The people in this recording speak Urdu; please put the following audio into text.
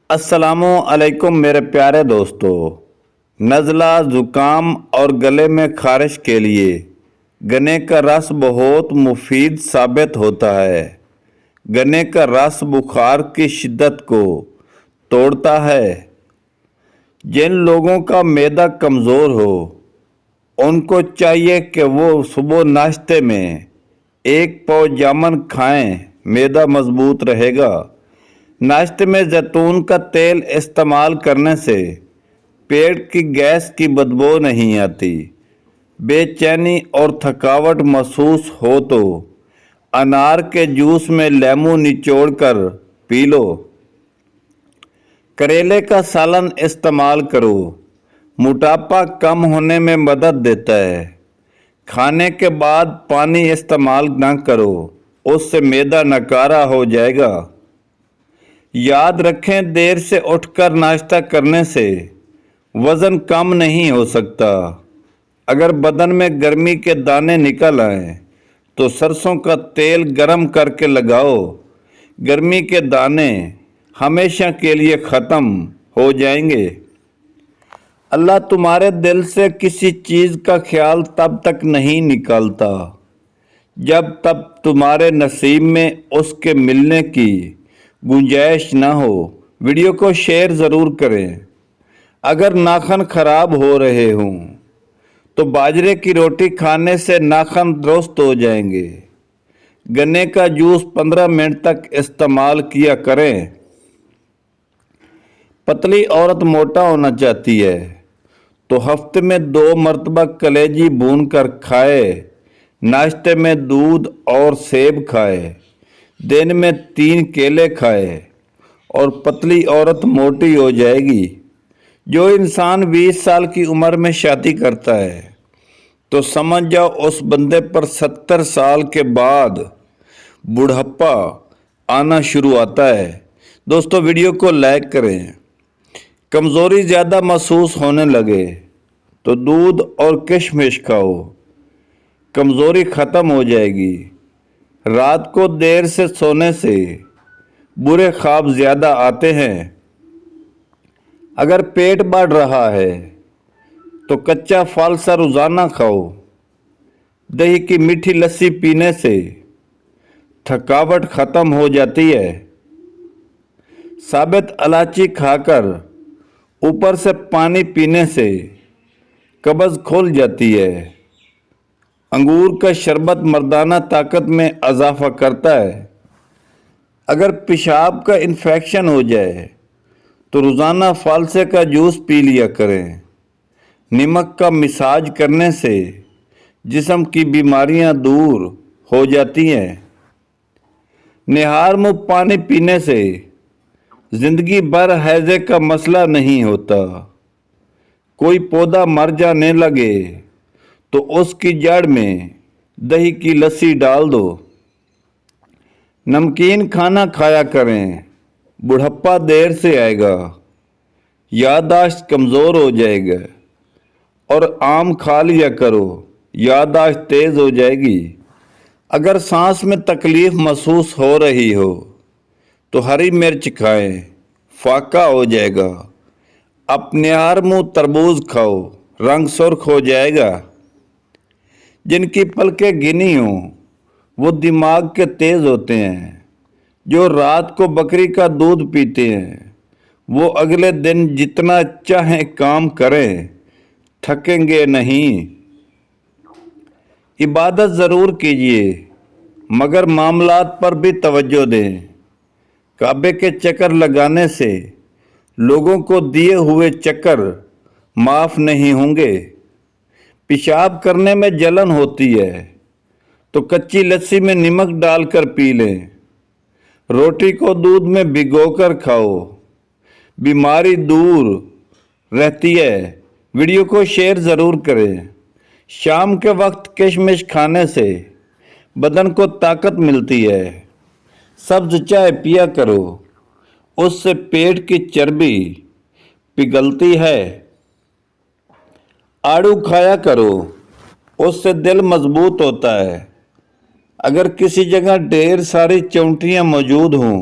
السلام علیکم میرے پیارے دوستو۔ نزلہ، زکام اور گلے میں خارش کے لیے گنے کا رس بہت مفید ثابت ہوتا ہے۔ گنے کا رس بخار کی شدت کو توڑتا ہے۔ جن لوگوں کا معدہ کمزور ہو ان کو چاہیے کہ وہ صبح ناشتے میں 1 پاؤ جامن کھائیں، معدہ مضبوط رہے گا۔ ناشتے میں زیتون کا تیل استعمال کرنے سے پیٹ کی گیس کی بدبو نہیں آتی۔ بے چینی اور تھکاوٹ محسوس ہو تو انار کے جوس میں لیموں نچوڑ کر پی لو۔ کریلے کا سالن استعمال کرو، موٹاپا کم ہونے میں مدد دیتا ہے۔ کھانے کے بعد پانی استعمال نہ کرو، اس سے معدہ نکارا ہو جائے گا۔ یاد رکھیں، دیر سے اٹھ کر ناشتہ کرنے سے وزن کم نہیں ہو سکتا۔ اگر بدن میں گرمی کے دانے نکل آئیں تو سرسوں کا تیل گرم کر کے لگاؤ، گرمی کے دانے ہمیشہ کے لیے ختم ہو جائیں گے۔ اللہ تمہارے دل سے کسی چیز کا خیال تب تک نہیں نکالتا جب تک تمہارے نصیب میں اس کے ملنے کی گنجائش نہ ہو۔ ویڈیو کو شیئر ضرور کریں۔ اگر ناخن خراب ہو رہے ہوں تو باجرے کی روٹی کھانے سے ناخن درست ہو جائیں گے۔ گنے کا جوس 15 منٹ تک استعمال کیا کریں۔ پتلی عورت موٹا ہونا چاہتی ہے تو ہفتے میں 2 مرتبہ کلیجی بھون کر کھائے۔ ناشتے میں دودھ اور سیب کھائے، دن میں 3 کیلے کھائے اور پتلی عورت موٹی ہو جائے گی۔ جو انسان 20 سال کی عمر میں شادی کرتا ہے تو سمجھ جاؤ اس بندے پر 70 سال کے بعد بڑھاپا آنا شروع آتا ہے۔ دوستو ویڈیو کو لائک کریں۔ کمزوری زیادہ محسوس ہونے لگے تو دودھ اور کشمش کھاؤ، کمزوری ختم ہو جائے گی۔ رات کو دیر سے سونے سے برے خواب زیادہ آتے ہیں۔ اگر پیٹ بڑھ رہا ہے تو کچا پھل سا روزانہ کھاؤ۔ دہی کی میٹھی لسی پینے سے تھکاوٹ ختم ہو جاتی ہے۔ ثابت الائچی کھا کر اوپر سے پانی پینے سے قبض کھل جاتی ہے۔ انگور کا شربت مردانہ طاقت میں اضافہ کرتا ہے۔ اگر پیشاب کا انفیکشن ہو جائے تو روزانہ فالسے کا جوس پی لیا کریں۔ نمک کا مساج کرنے سے جسم کی بیماریاں دور ہو جاتی ہیں۔ نہار منہ پانی پینے سے زندگی بھر ہیضے کا مسئلہ نہیں ہوتا۔ کوئی پودا مر جانے لگے تو اس کی جڑ میں دہی کی لسی ڈال دو۔ نمکین کھانا کھایا کریں، بڑھاپا دیر سے آئے گا، یادداشت کمزور ہو جائے گا۔ اور آم کھا لیا کرو، یادداشت تیز ہو جائے گی۔ اگر سانس میں تکلیف محسوس ہو رہی ہو تو ہری مرچ کھائیں، فاقہ ہو جائے گا۔ اپنے نہار منہ تربوز کھاؤ، رنگ سرخ ہو جائے گا۔ جن کی پلکیں گنی ہوں وہ دماغ کے تیز ہوتے ہیں۔ جو رات کو بکری کا دودھ پیتے ہیں وہ اگلے دن جتنا چاہیں کام کریں، تھکیں گے نہیں۔ عبادت ضرور کیجیے مگر معاملات پر بھی توجہ دیں۔ کعبے کے چکر لگانے سے لوگوں کو دیے ہوئے چکر معاف نہیں ہوں گے۔ پیشاب کرنے میں جلن ہوتی ہے تو کچی لسی میں نمک ڈال کر پی لیں۔ روٹی کو دودھ میں بھگو کر کھاؤ، بیماری دور رہتی ہے۔ ویڈیو کو شیئر ضرور کریں۔ شام کے وقت کشمش کھانے سے بدن کو طاقت ملتی ہے۔ سبز چائے پیا کرو، اس سے پیٹ کی چربی پگھلتی ہے۔ آڑو کھایا کرو، اس سے دل مضبوط ہوتا ہے۔ اگر کسی جگہ ڈھیر ساری چونٹیاں موجود ہوں